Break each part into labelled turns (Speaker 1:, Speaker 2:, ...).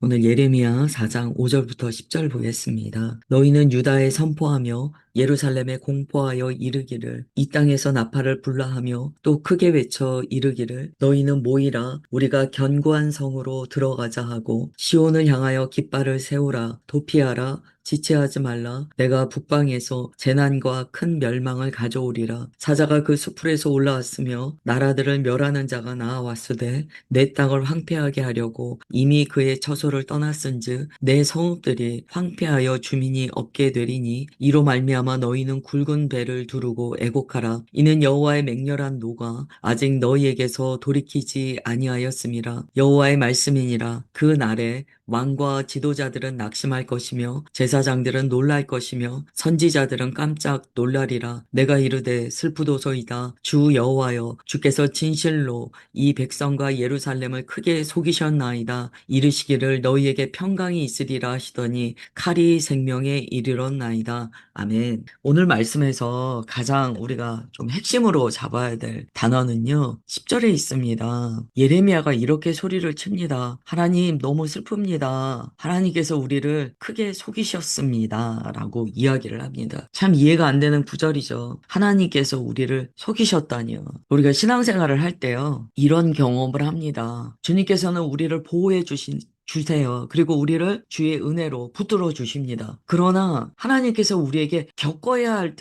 Speaker 1: 오늘 예레미야 4장 5절부터 10절 보겠습니다. 너희는 유다에 선포하며 예루살렘에 공포하여 이르기를 이 땅에서 나팔을 불라하며 또 크게 외쳐 이르기를 너희는 모이라 우리가 견고한 성으로 들어가자 하고 시온을 향하여 깃발을 세우라 도피하라 지체하지 말라. 내가 북방에서 재난과 큰 멸망을 가져오리라. 사자가 그 수풀에서 올라왔으며 나라들을 멸하는 자가 나아왔으되 내 땅을 황폐하게 하려고 이미 그의 처소를 떠났은즉 내 성읍들이 황폐하여 주민이 없게 되리니 이로 말미암아 너희는 굵은 배를 두르고 애곡하라. 이는 여호와의 맹렬한 노가 아직 너희에게서 돌이키지 아니하였음이라. 여호와의 말씀이니라. 그 날에 왕과 지도자들은 낙심할 것이며 제사장들은 놀랄 것이며 선지자들은 깜짝 놀라리라. 내가 이르되 슬프도소이다. 주 여호와여 주께서 진실로 이 백성과 예루살렘을 크게 속이셨나이다. 이르시기를 너희에게 평강이 있으리라 하시더니 칼이 생명에 이르렀나이다. 아멘. 오늘 말씀에서 가장 우리가 좀 핵심으로 잡아야 될 단어는요. 10절에 있습니다. 예레미야가 이렇게 소리를 칩니다. 하나님 너무 슬픕니다. 하나님께서 우리를 크게 속이셨습니다. 라고 이야기를 합니다. 참 이해가 안 되는 구절이죠. 하나님께서 우리를 속이셨다니요. 우리가 신앙생활을 할 때요. 이런 경험을 합니다. 주님께서는 우리를 보호해 주세요. 그리고 우리를 주의 은혜로 붙들어 주십니다. 그러나 하나님께서 우리에게 겪어야 할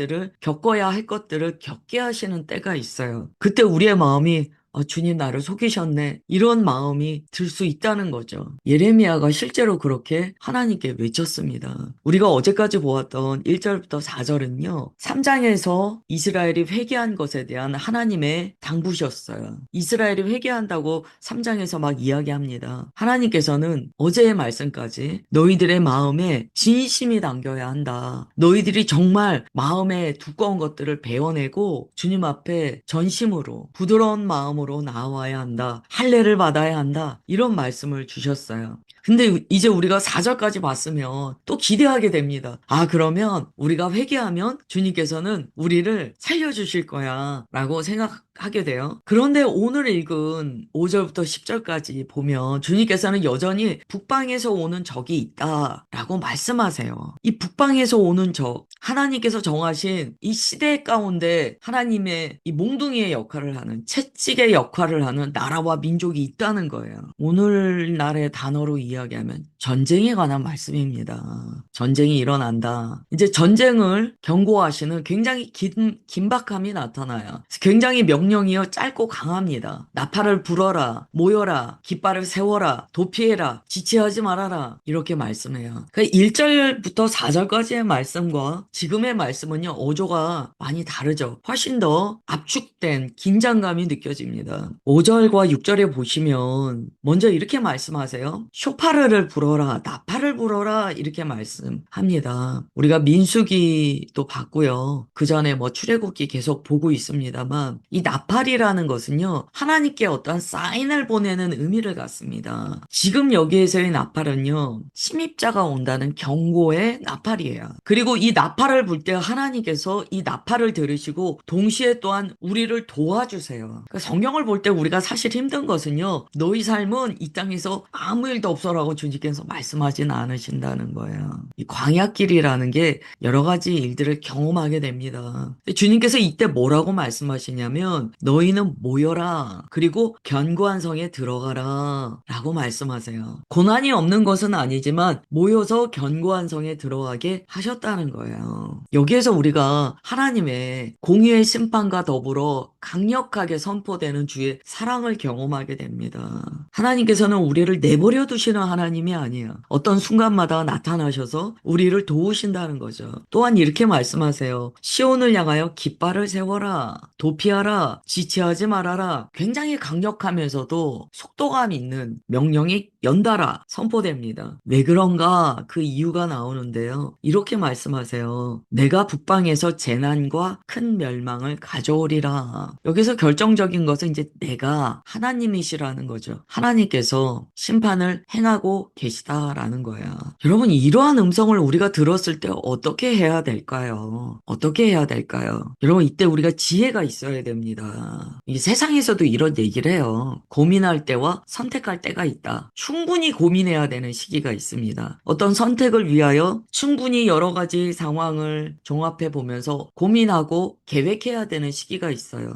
Speaker 1: 것들을 겪게 하시는 때가 있어요. 그때 우리의 마음이 주님 나를 속이셨네. 이런 마음이 들 수 있다는 거죠. 예레미야가 실제로 그렇게 하나님께 외쳤습니다. 우리가 어제까지 보았던 1절부터 4절은요. 3장에서 이스라엘이 회개한 것에 대한 하나님의 당부셨어요. 이스라엘이 회개한다고 3장에서 막 이야기합니다. 하나님께서는 어제의 말씀까지 너희들의 마음에 진심이 담겨야 한다. 너희들이 정말 마음에 두꺼운 것들을 베어내고 주님 앞에 전심으로 부드러운 마음으로 나와야 한다. 할례를 받아야 한다. 이런 말씀을 주셨어요. 근데 이제 우리가 4절까지 봤으면 또 기대하게 됩니다. 그러면 우리가 회개하면 주님께서는 우리를 살려주실 거야. 라고 생각하게 돼요. 그런데 오늘 읽은 5절부터 10절까지 보면 주님께서는 여전히 북방에서 오는 적이 있다. 라고 말씀하세요. 이 북방에서 오는 적, 하나님께서 정하신 이 시대 가운데 하나님의 이 몽둥이의 역할을 하는 채찍의 역할을 하는 나라와 민족이 있다는 거예요. 오늘날의 단어로 이야기하면 전쟁에 관한 말씀입니다. 전쟁이 일어난다. 이제 전쟁을 경고하시는 굉장히 긴박함이 나타나요. 굉장히 명령이요 짧고 강합니다. 나팔을 불어라, 모여라, 깃발을 세워라, 도피해라, 지체하지 말아라 이렇게 말씀해요. 그 1절부터 4절까지의 말씀과 지금의 말씀은요 어조가 많이 다르죠. 훨씬 더 압축된 긴장감이 느껴집니다. 5절과 6절에 보시면 먼저 이렇게 말씀하세요. 쇼파르를 불어라, 나팔을 불어라 이렇게 말씀합니다. 우리가 민수기도 봤고요. 그 전에 뭐 출애굽기 계속 보고 있습니다만 이 나팔이라는 것은요 하나님께 어떠한 사인을 보내는 의미를 갖습니다. 지금 여기에서의 나팔은요 침입자가 온다는 경고의 나팔이에요. 그리고 이 나팔을 불 때 하나님께서 이 나팔을 들으시고 동시에 또한 우리를 도와주세요. 그러니까 성경을 볼 때 우리가 사실 힘든 것은요 너희 삶은 이 땅에서 아무 일도 없어라고 주님께서 말씀하지는 않으신다는 거예요. 이 광야길이라는 게 여러 가지 일들을 경험하게 됩니다. 주님께서 이때 뭐라고 말씀하시냐면 너희는 모여라 그리고 견고한 성에 들어가라 라고 말씀하세요. 고난이 없는 것은 아니지만 모여서 견고한 성에 들어가게 하셨다는 거예요. 여기에서 우리가 하나님의 공의의 심판과 더불어 강력하게 선포되는 주의 사랑을 경험하게 됩니다. 하나님께서는 우리를 내버려 두시는 하나님이 아니에요. 어떤 순간마다 나타나셔서 우리를 도우신다는 거죠. 또한 이렇게 말씀하세요. 시온을 향하여 깃발을 세워라. 도피하라. 지체하지 말아라. 굉장히 강력하면서도 속도감 있는 명령이 연달아 선포됩니다. 왜 그런가? 그 이유가 나오는데요. 이렇게 말씀하세요. 내가 북방에서 재난과 큰 멸망을 가져오리라. 여기서 결정적인 것은 이제 내가 하나님이시라는 거죠. 하나님께서 심판을 행하고 계시다라는 거야. 여러분, 이러한 음성을 우리가 들었을 때 어떻게 해야 될까요? 어떻게 해야 될까요? 여러분, 이때 우리가 지혜가 있어야 됩니다. 이 세상에서도 이런 얘기를 해요. 고민할 때와 선택할 때가 있다. 충분히 고민해야 되는 시기가 있습니다. 어떤 선택을 위하여 충분히 여러 가지 상황을 종합해 보면서 고민하고 계획해야 되는 시기가 있어요.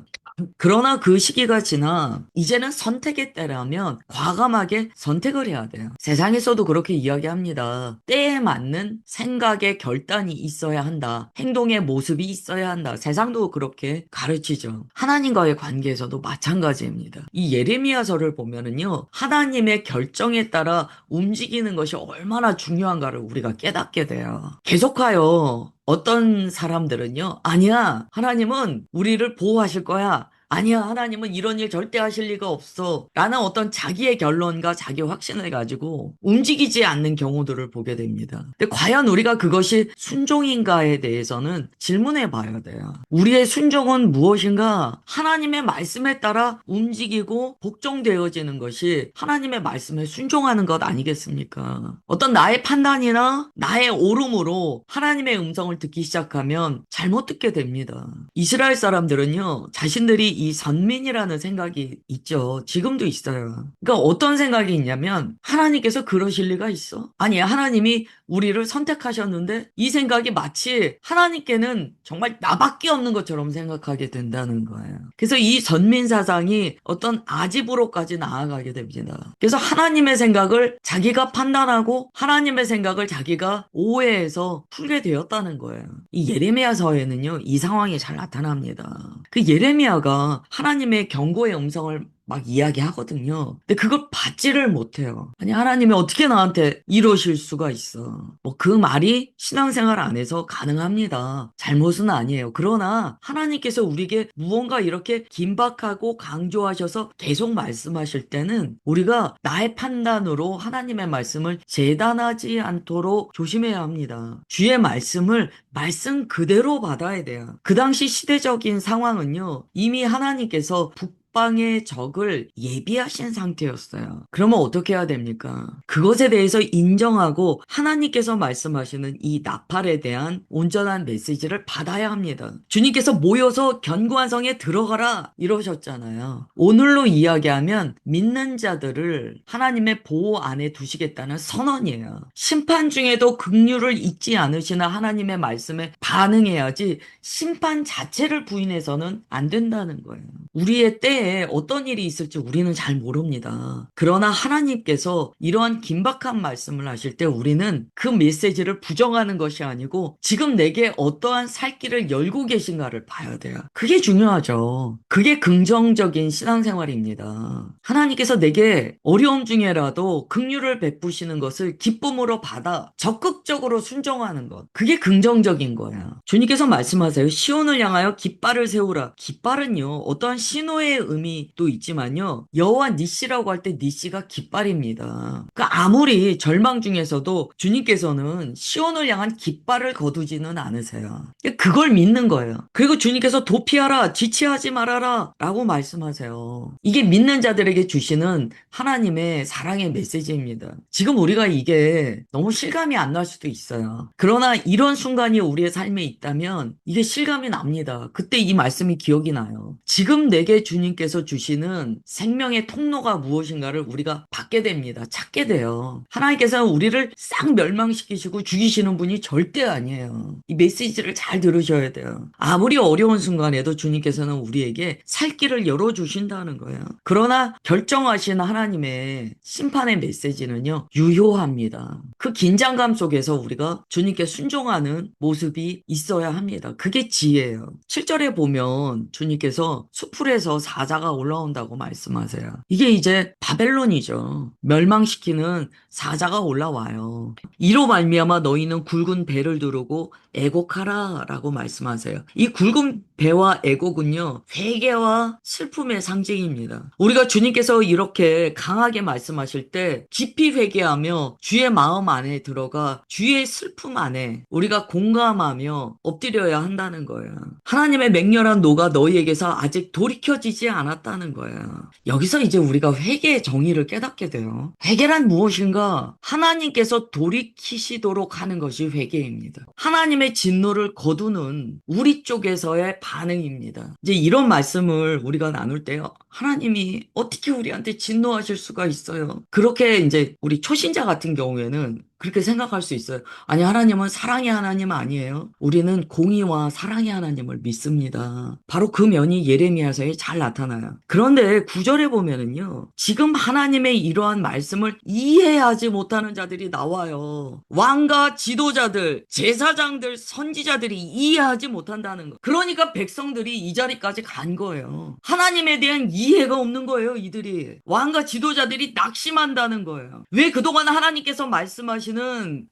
Speaker 1: 그러나 그 시기가 지나 이제는 선택의 때라면 과감하게 선택을 해야 돼요. 세상에서도 그렇게 이야기합니다. 때에 맞는 생각의 결단이 있어야 한다. 행동의 모습이 있어야 한다. 세상도 그렇게 가르치죠. 하나님과의 관계에서도 마찬가지입니다. 이 예레미야서를 보면은요, 하나님의 결정에 따라 움직이는 것이 얼마나 중요한가를 우리가 깨닫게 돼요. 계속하여 어떤 사람들은요, 아니야, 하나님은 우리를 보호하실 거야. 아니야, 하나님은 이런 일 절대 하실 리가 없어. 라는 어떤 자기의 결론과 자기 확신을 가지고 움직이지 않는 경우들을 보게 됩니다. 근데 과연 우리가 그것이 순종인가에 대해서는 질문해 봐야 돼요. 우리의 순종은 무엇인가? 하나님의 말씀에 따라 움직이고 복종되어지는 것이 하나님의 말씀에 순종하는 것 아니겠습니까? 어떤 나의 판단이나 나의 옳음으로 하나님의 음성을 듣기 시작하면 잘못 듣게 됩니다. 이스라엘 사람들은요, 자신들이 이 선민이라는 생각이 있죠. 지금도 있어요. 그러니까 어떤 생각이 있냐면 하나님께서 그러실 리가 있어? 아니, 하나님이 우리를 선택하셨는데 이 생각이 마치 하나님께는 정말 나밖에 없는 것처럼 생각하게 된다는 거예요. 그래서 이 선민 사상이 어떤 아집으로까지 나아가게 됩니다. 그래서 하나님의 생각을 자기가 판단하고 하나님의 생각을 자기가 오해해서 풀게 되었다는 거예요. 이 예레미야서에는요, 이 상황이 잘 나타납니다. 그 예레미야가 하나님의 경고의 음성을 막 이야기하거든요. 근데 그걸 받지를 못해요. 아니, 하나님이 어떻게 나한테 이러실 수가 있어. 뭐 그 말이 신앙생활 안에서 가능합니다. 잘못은 아니에요. 그러나 하나님께서 우리에게 무언가 이렇게 긴박하고 강조하셔서 계속 말씀하실 때는 우리가 나의 판단으로 하나님의 말씀을 재단하지 않도록 조심해야 합니다. 주의 말씀을 말씀 그대로 받아야 돼요. 그 당시 시대적인 상황은요, 이미 하나님께서 북방의 적을 예비하신 상태였어요. 그러면 어떻게 해야 됩니까? 그것에 대해서 인정하고 하나님께서 말씀하시는 이 나팔에 대한 온전한 메시지를 받아야 합니다. 주님께서 모여서 견고한 성에 들어가라 이러셨잖아요. 오늘로 이야기하면 믿는 자들을 하나님의 보호 안에 두시겠다는 선언이에요. 심판 중에도 긍휼을 잊지 않으시는 하나님의 말씀에 반응해야지 심판 자체를 부인해서는 안 된다는 거예요. 우리의 때에 어떤 일이 있을지 우리는 잘 모릅니다. 그러나 하나님께서 이러한 긴박한 말씀을 하실 때 우리는 그 메시지를 부정하는 것이 아니고 지금 내게 어떠한 살 길을 열고 계신가를 봐야 돼요. 그게 중요하죠. 그게 긍정적인 신앙생활입니다. 하나님께서 내게 어려움 중에라도 긍휼을 베푸시는 것을 기쁨으로 받아 적극적으로 순종하는 것. 그게 긍정적인 거예요. 주님께서 말씀하세요. 시온을 향하여 깃발을 세우라. 깃발은요, 어떠한 신호의 의미도 있지만요, 여호와 니시라고 할 때 니시가 깃발입니다. 그러니까 아무리 절망 중에서도 주님께서는 시온을 향한 깃발을 거두지는 않으세요. 그걸 믿는 거예요. 그리고 주님께서 도피하라, 지체하지 말아라 라고 말씀하세요. 이게 믿는 자들에게 주시는 하나님의 사랑의 메시지입니다. 지금 우리가 이게 너무 실감이 안 날 수도 있어요. 그러나 이런 순간이 우리의 삶에 있다면 이게 실감이 납니다. 그때 이 말씀이 기억이 나요. 지금 내게 주님께서 주시는 생명의 통로가 무엇인가를 우리가 받게 됩니다. 찾게 돼요. 하나님께서는 우리를 싹 멸망시키시고 죽이시는 분이 절대 아니에요. 이 메시지를 잘 들으셔야 돼요. 아무리 어려운 순간에도 주님께서는 우리에게 살 길을 열어주신다는 거예요. 그러나 결정하신 하나님의 심판의 메시지는요, 유효합니다. 그 긴장감 속에서 우리가 주님께 순종하는 모습이 있어야 합니다. 그게 지혜예요. 7절에 보면 주님께서 수풀에서 사자가 올라온다고 말씀하세요. 이게 이제 바벨론이죠. 멸망시키는 사자가 올라와요. 이로 말미암아 너희는 굵은 배를 두르고 애곡하라 라고 말씀하세요. 이 굵은 배와 애곡은요, 회개와 슬픔의 상징입니다. 우리가 주님께서 이렇게 강하게 말씀하실 때 깊이 회개하며 주의 마음 안에 들어가 주의 슬픔 안에 우리가 공감하며 엎드려야 한다는 거예요. 하나님의 맹렬한 노가 너희에게서 아직 돌이켜지지 않았다는 거예요. 여기서 이제 우리가 회개의 정의를 깨닫게 돼요. 회개란 무엇인가? 하나님께서 돌이키시도록 하는 것이 회개입니다. 하나님의 진노를 거두는 우리 쪽에서의 반응입니다. 이제 이런 말씀을 우리가 나눌 때요, 하나님이 어떻게 우리한테 진노하실 수가 있어요? 그렇게 이제 우리 초신자 같은 경우에는 그렇게 생각할 수 있어요. 아니, 하나님은 사랑의 하나님 아니에요? 우리는 공의와 사랑의 하나님을 믿습니다. 바로 그 면이 예레미야서에 잘 나타나요. 그런데 구절에 보면은요, 지금 하나님의 이러한 말씀을 이해하지 못하는 자들이 나와요. 왕과 지도자들, 제사장들, 선지자들이 이해하지 못한다는 거. 그러니까 백성들이 이 자리까지 간 거예요. 하나님에 대한 이해가 없는 거예요, 이들이. 왕과 지도자들이 낙심한다는 거예요. 왜 그동안 하나님께서 말씀하시는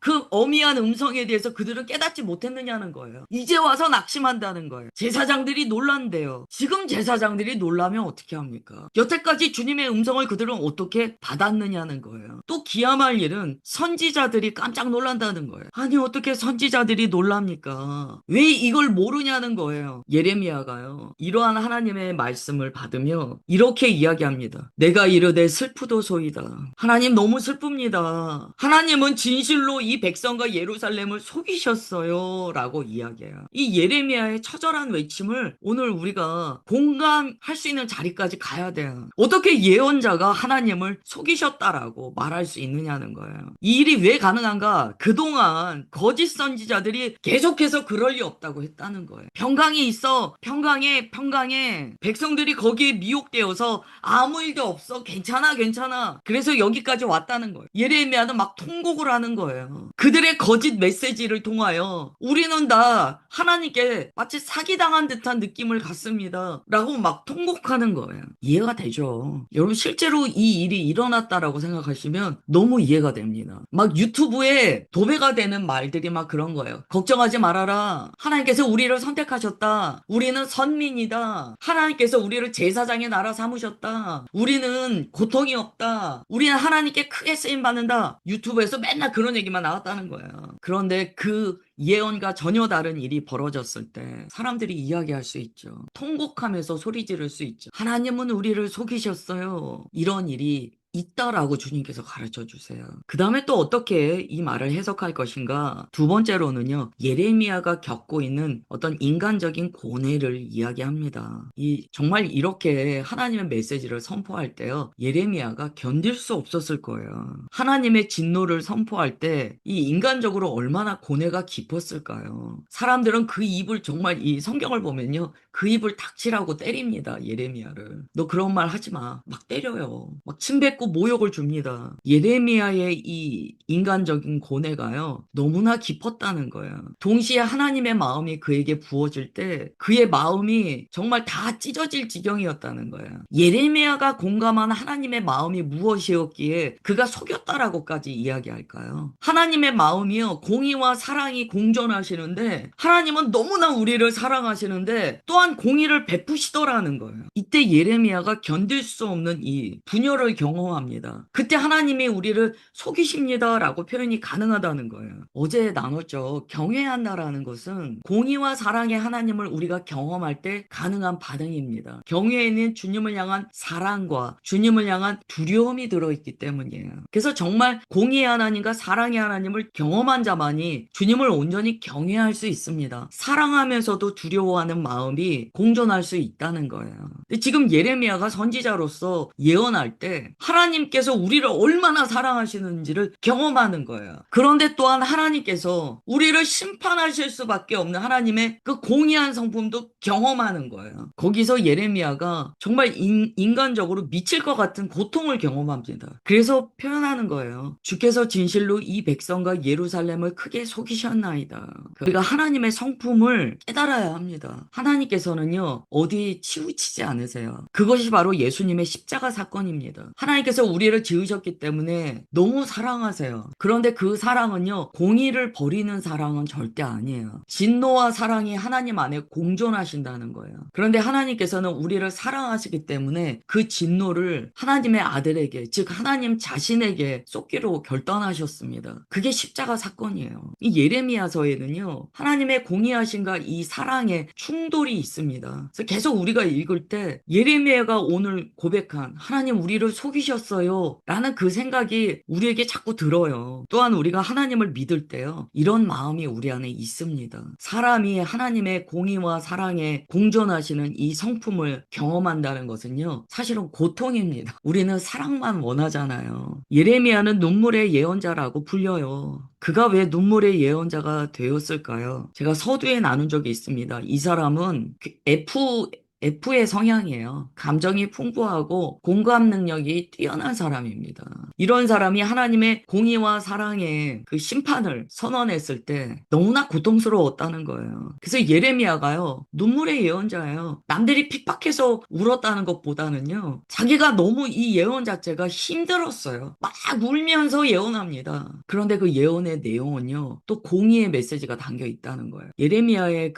Speaker 1: 그 어미한 음성에 대해서 그들은 깨닫지 못했느냐는 거예요. 이제 와서 낙심한다는 거예요. 제사장들이 놀란대요. 지금 제사장들이 놀라면 어떻게 합니까? 여태까지 주님의 음성을 그들은 어떻게 받았느냐는 거예요. 또 기함할 일은 선지자들이 깜짝 놀란다는 거예요. 아니, 어떻게 선지자들이 놀랍니까? 왜 이걸 모르냐는 거예요. 예레미야가요, 이러한 하나님의 말씀을 받으며 이렇게 이야기합니다. 내가 이르되 슬프도소이다. 하나님, 너무 슬픕니다. 하나님은 진실로 이 백성과 예루살렘을 속이셨어요 라고 이야기해요. 이 예레미야의 처절한 외침을 오늘 우리가 공감할 수 있는 자리까지 가야 돼요. 어떻게 예언자가 하나님을 속이셨다라고 말할 수 있느냐는 거예요. 이 일이 왜 가능한가? 그동안 거짓 선지자들이 계속해서 그럴 리 없다고 했다는 거예요. 평강이 있어. 평강에 백성들이 거기에 미혹되어서 아무 일도 없어. 괜찮아, 괜찮아. 그래서 여기까지 왔다는 거예요. 예레미야는 막 통곡을 하는 거예요. 그들의 거짓 메시지를 통하여 우리는 다 하나님께 마치 사기당한 듯한 느낌을 갖습니다 라고 막 통곡하는 거예요. 이해가 되죠? 여러분, 실제로 이 일이 일어났다라고 생각하시면 너무 이해가 됩니다. 막 유튜브에 도배가 되는 말들이 막 그런 거예요. 걱정하지 말아라. 하나님께서 우리를 선택하셨다. 우리는 선민이다. 하나님께서 우리를 제사장의 나라 삼으셨다. 우리는 고통이 없다. 우리는 하나님께 크게 쓰임 받는다. 유튜브에서 맨날 그런 얘기만 나왔다는 거예요. 그런데 그 예언과 전혀 다른 일이 벌어졌을 때 사람들이 이야기할 수 있죠. 통곡하면서 소리 지를 수 있죠. 하나님은 우리를 속이셨어요. 이런 일이 있다라고 주님께서 가르쳐 주세요. 그 다음에 또 어떻게 이 말을 해석할 것인가? 두 번째로는요, 예레미야가 겪고 있는 어떤 인간적인 고뇌를 이야기합니다. 정말 이렇게 하나님의 메시지를 선포할 때요, 예레미야가 견딜 수 없었을 거예요. 하나님의 진노를 선포할 때 이 인간적으로 얼마나 고뇌가 깊었을까요? 사람들은 그 입을, 정말 이 성경을 보면요, 그 입을 닥치라고 때립니다. 예레미야를. 너 그런 말 하지 마. 막 때려요. 막 침뱉고 모욕을 줍니다. 예레미야의 이 인간적인 고뇌가요, 너무나 깊었다는 거예요. 동시에 하나님의 마음이 그에게 부어질 때 그의 마음이 정말 다 찢어질 지경이었다는 거예요. 예레미야가 공감한 하나님의 마음이 무엇이었기에 그가 속였다라고까지 이야기할까요? 하나님의 마음이요, 공의와 사랑이 공존하시는데 하나님은 너무나 우리를 사랑하시는데 또한 공의를 베푸시더라는 거예요. 이때 예레미야가 견딜 수 없는 이 분열을 경험합니다. 그때 하나님이 우리를 속이십니다라고 표현이 가능하다는 거예요. 어제 나눴죠. 경외한다라는 것은 공의와 사랑의 하나님을 우리가 경험할 때 가능한 반응입니다. 경외에는 주님을 향한 사랑과 주님을 향한 두려움이 들어있기 때문이에요. 그래서 정말 공의의 하나님과 사랑의 하나님을 경험한 자만이 주님을 온전히 경외할 수 있습니다. 사랑하면서도 두려워하는 마음이 공존할 수 있다는 거예요. 근데 지금 예레미야가 선지자로서 예언할 때 하나님께서 우리를 얼마나 사랑하시는지를 경험하는 거예요. 그런데 또한 하나님께서 우리를 심판하실 수밖에 없는 하나님의 그 공의한 성품도 경험하는 거예요. 거기서 예레미야가 정말 인간적으로 미칠 것 같은 고통을 경험합니다. 그래서 표현하는 거예요. 주께서 진실로 이 백성과 예루살렘을 크게 속이셨나이다. 우리가 하나님의 성품을 깨달아야 합니다. 하나님께서는요, 어디 치우치지 않으세요. 그것이 바로 예수님의 십자가 사건입니다. 하나님께서 우리를 지으셨기 때문에 너무 사랑하세요. 그런데 그 사랑은요, 공의를 버리는 사랑은 절대 아니에요. 진노와 사랑이 하나님 안에 공존하신다는 거예요. 그런데 하나님께서는 우리를 사랑하시기 때문에 그 진노를 하나님의 아들에게, 즉 하나님 자신에게 쏟기로 결단하셨습니다. 그게 십자가 사건이에요. 이 예레미야서에는요, 하나님의 공의하심과 이 사랑의 충돌이 있습니다. 그래서 계속 우리가 읽을 때 예레미야가 오늘 고백한 하나님 우리를 속이셨어요. 믿으셨어요? 라는 그 생각이 우리에게 자꾸 들어요. 또한 우리가 하나님을 믿을 때요. 이런 마음이 우리 안에 있습니다. 사람이 하나님의 공의와 사랑에 공존하시는 이 성품을 경험한다는 것은요. 사실은 고통입니다. 우리는 사랑만 원하잖아요. 예레미야는 눈물의 예언자라고 불려요. 그가 왜 눈물의 예언자가 되었을까요? 제가 서두에 나눈 적이 있습니다. 이 사람은 F의 성향이에요. 감정이 풍부하고 공감 능력이 뛰어난 사람입니다. 이런 사람이 하나님의 공의와 사랑의 그 심판을 선언했을 때 너무나 고통스러웠다는 거예요. 그래서 예레미야가요, 눈물의 예언자예요. 남들이 핍박해서 울었다는 것보다는요, 자기가 너무 이 예언 자체가 힘들었어요. 막 울면서 예언합니다. 그런데 그 예언의 내용은요, 또 공의의 메시지가 담겨 있다는 거예요. 예레미야의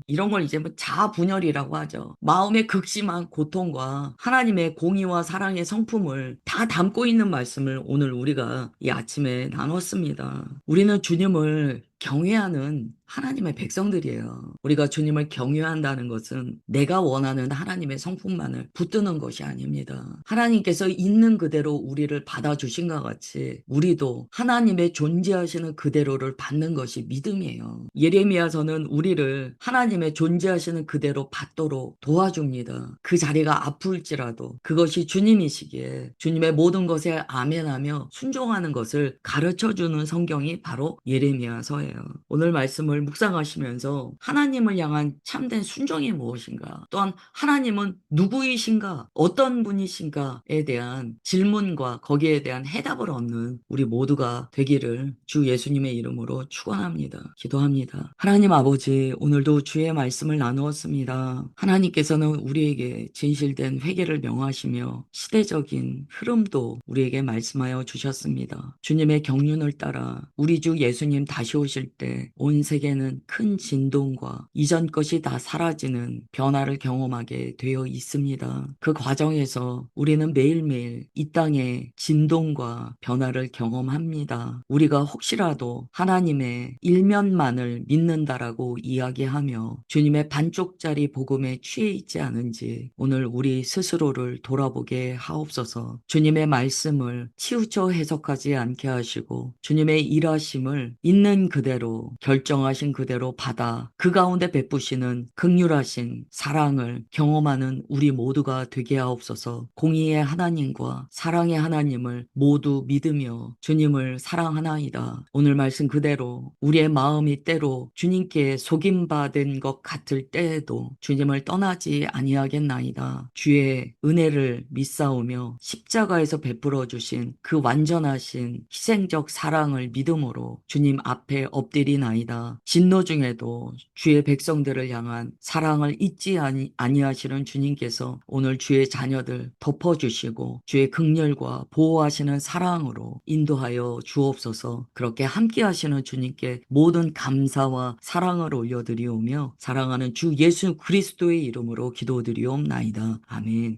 Speaker 1: 이런 걸 이제 뭐 자아분열이라고 하죠. 마음의 극심한 고통과 하나님의 공의와 사랑의 성품을 다 담고 있는 말씀을 오늘 우리가 이 아침에 나눴습니다. 우리는 주님을 경외하는 하나님의 백성들이에요. 우리가 주님을 경외한다는 것은 내가 원하는 하나님의 성품만을 붙드는 것이 아닙니다. 하나님께서 있는 그대로 우리를 받아주신 것 같이 우리도 하나님의 존재하시는 그대로를 받는 것이 믿음이에요. 예레미야서는 우리를 하나님의 존재하시는 그대로 받도록 도와줍니다. 그 자리가 아플지라도 그것이 주님이시기에 주님의 모든 것에 아멘하며 순종하는 것을 가르쳐주는 성경이 바로 예레미야서예요. 오늘 말씀을 묵상하시면서 하나님을 향한 참된 순종이 무엇인가? 또한 하나님은 누구이신가? 어떤 분이신가에 대한 질문과 거기에 대한 해답을 얻는 우리 모두가 되기를 주 예수님의 이름으로 축원합니다. 기도합니다. 하나님 아버지, 오늘도 주의 말씀을 나누었습니다. 하나님께서는 우리에게 진실된 회개를 명하시며 시대적인 흐름도 우리에게 말씀하여 주셨습니다. 주님의 경륜을 따라 우리 주 예수님 다시 오실 때 온 세계는 큰 진동과 이전 것이 다 사라지는 변화를 경험하게 되어 있습니다. 그 과정에서 우리는 매일매일 이 땅의 진동과 변화를 경험합니다. 우리가 혹시라도 하나님의 일면만을 믿는다라고 이야기하며 주님의 반쪽짜리 복음에 취해 있지 않은지 오늘 우리 스스로를 돌아보게 하옵소서. 주님의 말씀을 치우쳐 해석하지 않게 하시고 주님의 일하심을 있는 그대로 결정하신 그대로 받아 그 가운데 베푸시는 긍휼하신 사랑을 경험하는 우리 모두가 되게 하옵소서. 공의의 하나님과 사랑의 하나님을 모두 믿으며 주님을 사랑하나이다. 오늘 말씀 그대로 우리의 마음이 때로 주님께 속임받은 것 같을 때에도 주님을 떠나지 아니하겠나이다. 주의 은혜를 믿사오며 십자가에서 베풀어 주신 그 완전하신 희생적 사랑을 믿음으로 주님 앞에 엎드리나이다. 진노 중에도 주의 백성들을 향한 사랑을 잊지 아니하시는 주님께서 오늘 주의 자녀들 덮어주시고 주의 긍휼과 보호하시는 사랑으로 인도하여 주옵소서. 그렇게 함께 하시는 주님께 모든 감사와 사랑을 올려드리오며 사랑하는 주 예수 그리스도의 이름으로 기도드리옵나이다. 아멘.